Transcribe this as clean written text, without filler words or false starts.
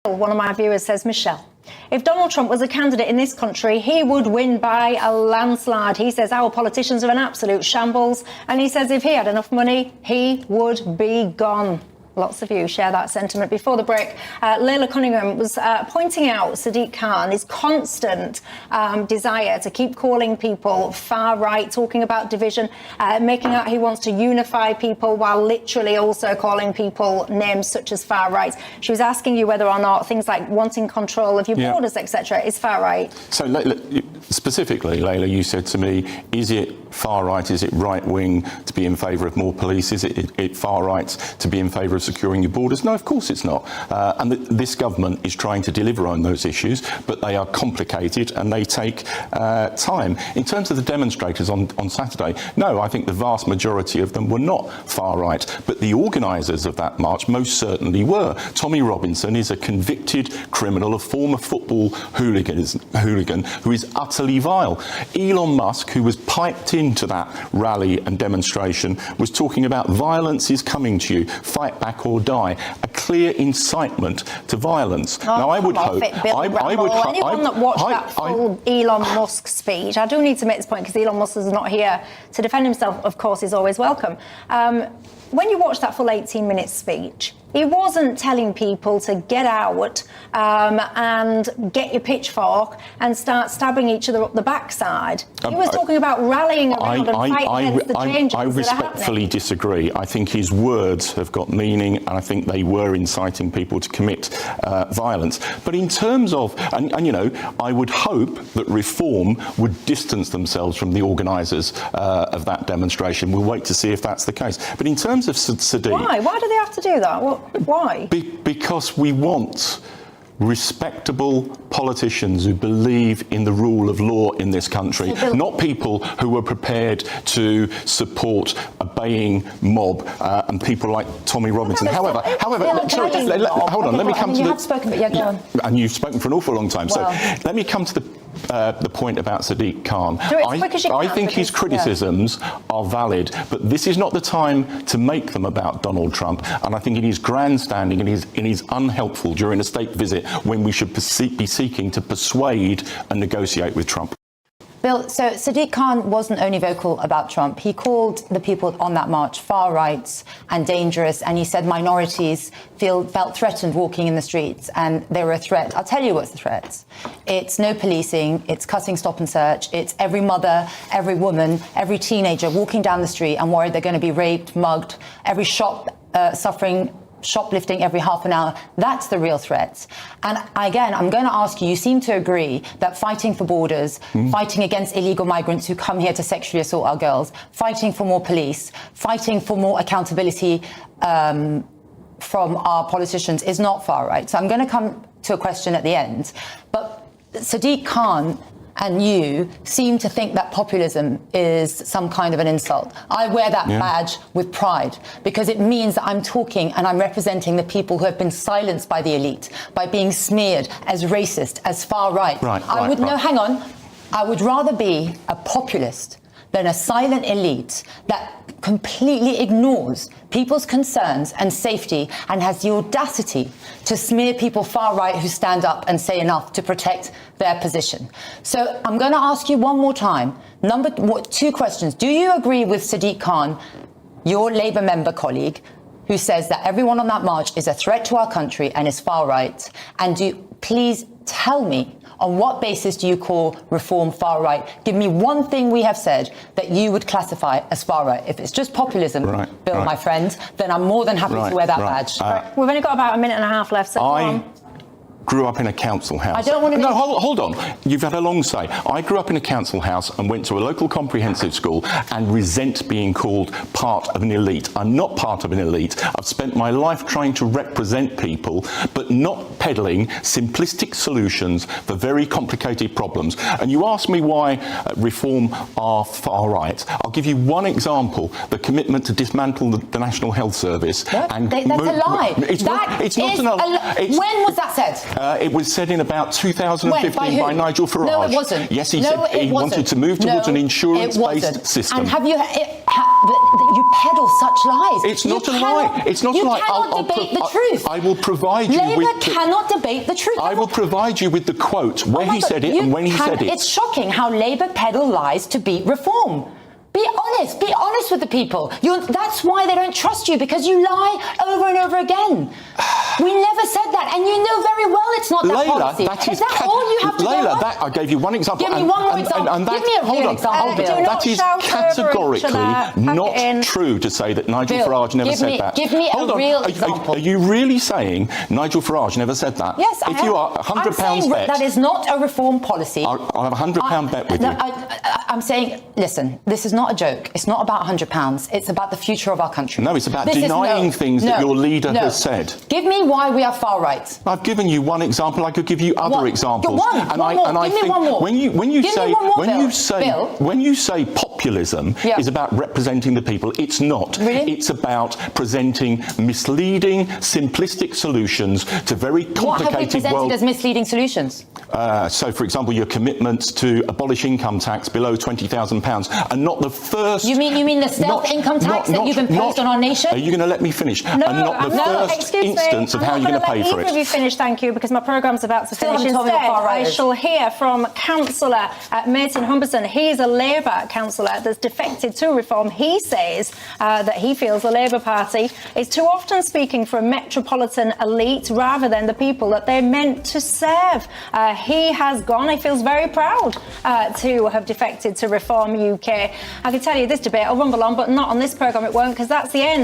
One of my viewers says, Michelle, if Donald Trump was a candidate in this country, he would win by a landslide. He says our politicians are an absolute shambles. And he says if he had enough money, he would be gone. Lots of you share that sentiment. Before the break, Layla Cunningham was pointing out Sadiq Khan's constant desire to keep calling people far right, talking about division, making out he wants to unify people while literally also calling people names such as far right. She was asking you whether or not things like wanting control of your borders, etc., is far right. So specifically, Layla, you said to me, is it far right, is it right wing to be in favour of more police? Is it far right to be in favour of securing your borders? No, of course it's not. And this government is trying to deliver on those issues, but they are complicated and they take time. In terms of the demonstrators on Saturday, no, I think the vast majority of them were not far right, but the organisers of that march most certainly were. Tommy Robinson is a convicted criminal, a former football hooligan who is utterly vile. Elon Musk, who was piped into that rally and demonstration, was talking about violence is coming to you, fight back or die, a clear incitement to violence. Now, I would hope... Anyone that watched that full Elon Musk speech, I do need to make this point because Elon Musk is not here to defend himself, of course, is always welcome. When you watch that full 18-minute speech, he wasn't telling people to get out and get your pitchfork and start stabbing each other up the backside. He was talking about rallying around and fighting against the changes I respectfully disagree. I think his words have got meaning, and I think they were inciting people to commit violence. But in terms of, and you know, I would hope that Reform would distance themselves from the organisers of that demonstration. We'll wait to see if that's the case. But in terms of Sadiq... Why? Why do they have to do that? Why? Because we want respectable politicians who believe in the rule of law in this country, not people who are prepared to support a baying mob and people like Tommy Robinson. However, hold on, let me come to the... You have spoken, but yeah, go on. And you've spoken for an awful long time, so let me come to the point about Sadiq Khan. I think his criticisms are valid, but this is not the time to make them about Donald Trump, and I think it is grandstanding and it is unhelpful during a state visit when we should be seeking to persuade and negotiate with Trump. Bill, so Sadiq Khan wasn't only vocal about Trump. He called the people on that march far right and dangerous, and he said minorities felt threatened walking in the streets, and they were a threat. I'll tell you what's the threat. It's no policing, it's cutting stop and search, it's every mother, every woman, every teenager walking down the street and worried they're going to be raped, mugged, every shop suffering shoplifting every half an hour. That's the real threat. And again, I'm going to ask you, you seem to agree that fighting for borders, fighting against illegal migrants who come here to sexually assault our girls, fighting for more police, fighting for more accountability from our politicians is not far right. So I'm going to come to a question at the end. But Sadiq Khan and you seem to think that populism is some kind of an insult. I wear that badge with pride because it means that I'm talking and I'm representing the people who have been silenced by the elite, by being smeared as racist, as far right. No, hang on. I would rather be a populist than a silent elite that completely ignores people's concerns and safety and has the audacity to smear people far right who stand up and say enough to protect their position. So I'm going to ask you one more time. Two questions. Do you agree with Sadiq Khan, your Labour member colleague, who says that everyone on that march is a threat to our country and is far right? And please tell me, on what basis do you call Reform far right? Give me one thing we have said that you would classify as far right. If it's just populism, Bill, my friend, then I'm more than happy to wear that badge. We've only got about a minute and a half left, so go on. Grew up in a council house. I don't want to... No, hold on. You've had a long say. I grew up in a council house and went to a local comprehensive school and resent being called part of an elite. I'm not part of an elite. I've spent my life trying to represent people, but not peddling simplistic solutions for very complicated problems. And you ask me why Reform are far right. I'll give you one example. The commitment to dismantle the National Health Service. That's a lie. It's not a lie. When was that said? It was said in about 2015 by Nigel Farage. No, it wasn't. Yes, he said he wanted to move towards an insurance-based system. And have you peddle such lies. It's not a lie. It's not a lie. You cannot debate the truth. I will provide you with... Labour cannot debate the truth. I will provide you with the quote where he said it and when he said it. It's shocking how Labour peddle lies to beat reform. Be honest with the people. That's why they don't trust you, because you lie over and over again. We never said that, and you know very well it's not that policy. Is that all you have to Layla, go on? I gave you one example. Give me one more example. Give me a real example. That is categorically not true to say that Nigel Farage never said that. Give me a real example. Are you really saying Nigel Farage never said that? Yes, I am. If you are £100 bet... that is not a reform policy. I'll have a £100 bet with you. I'm saying, listen, this is not a joke. It's not about £100. It's about the future of our country. No, it's about denying things that your leader has said. Give me why we are far right. I've given you one example. I could give you other examples. One more. When you say populism is about representing the people, it's not. Really? It's about presenting misleading, simplistic solutions to very complicated What have we presented as misleading solutions? So, for example, your commitments to abolish income tax below £20,000 are not the first... You mean the stealth income tax that you've imposed on our nation? Are you going to let me finish? No, and not the first instance of how you're going to pay for it. Either of you finish, thank you, because my programme's about to finish. Instead, I shall hear from councillor Martin Humberson. He is a Labour councillor that's defected to reform. He says that he feels the Labour Party is too often speaking for a metropolitan elite rather than the people that they're meant to serve. He has gone. He feels very proud to have defected to Reform UK. I can tell you this debate will rumble on, but not on this programme. It won't, because that's the end.